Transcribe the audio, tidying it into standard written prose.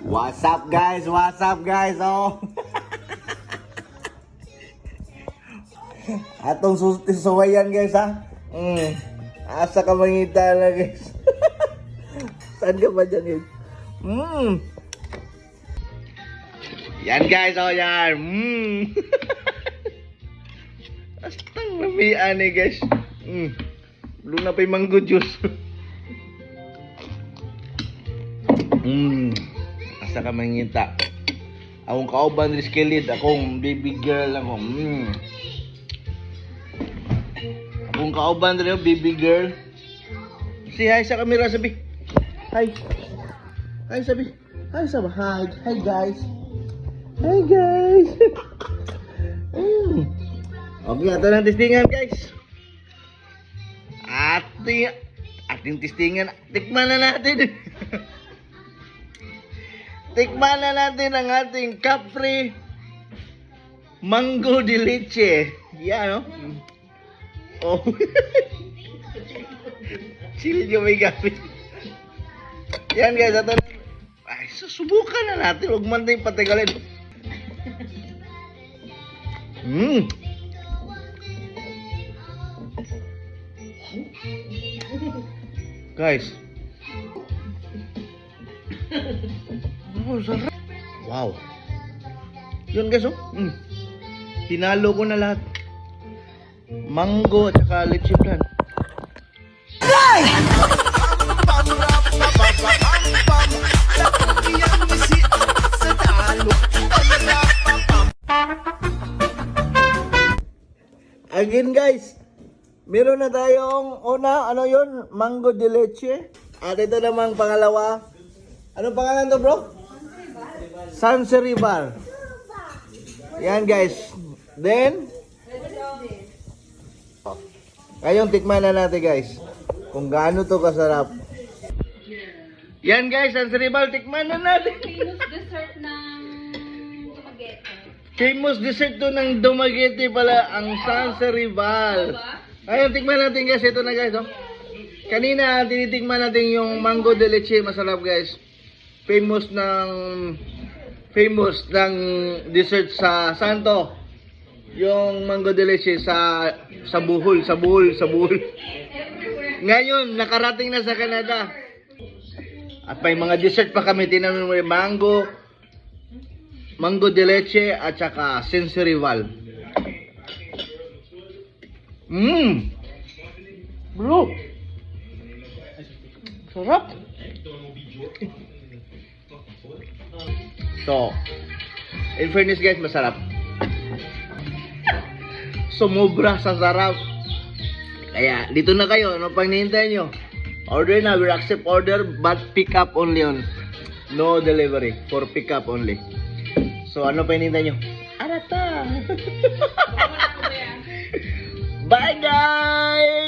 What's up guys? What's up guys? Oh. Atong suwayan guys ha. Asa ka mangita na guys. Saan ka ba dyan guys? Yan guys, oh yan. Astang lamian eh guys. Belum na pa yung mango juice. Asa ka mangita. Akong kauban rin skilid. Akong baby girl ako. Akong kauban rin baby girl. Say hi sa camera sabi. Hi. Hi sabi. Hi sabi. Hi. Hi guys. Hi guys. Okay, ito ng testingan guys. Ating testingan. Tikman na natin. Tikman na natin ang ating Capri Mango de Leche. Yan, no? Oh. Silid yung may gamit. Yan guys, ito. Ay, susubukan na natin. Huwag man tayong patigalin. Guys. Oh, sarap. Wow. Yun guys, oh. Hinalo ko na lahat. Mango at saka leche flan. Again guys, meron na tayong una, ano yun? Mango de leche. At ito namang pangalawa. Anong pangalan to bro? Sanserival. Yan guys. Then, ngayong tikman na natin guys. Kung gaano to kasarap. Yan guys, Sanserival, tikman na natin. Famous dessert ng Dumaguete. Famous dessert to ng Dumaguete pala, ang Sanserival. Ngayon, tikman natin guys. Ito na guys. Oh. Kanina, tinitikman natin yung mango de leche. Masarap guys. Famous ng dessert sa Santo. Yung mango de leche sa Bohol. Ngayon, nakarating na sa Canada. At may mga dessert pa kami. Tinanong mo yung mango de leche at saka Sanserival. Bro. Sarap. So, in fairness guys, masarap. Sumobra sa sarap. Kaya, dito na kayo. Ano pang nihintay nyo? Order na. We'll accept order but pick up only on. No delivery. For pick up only. So, ano pang nihintay nyo? Arata! Bye guys!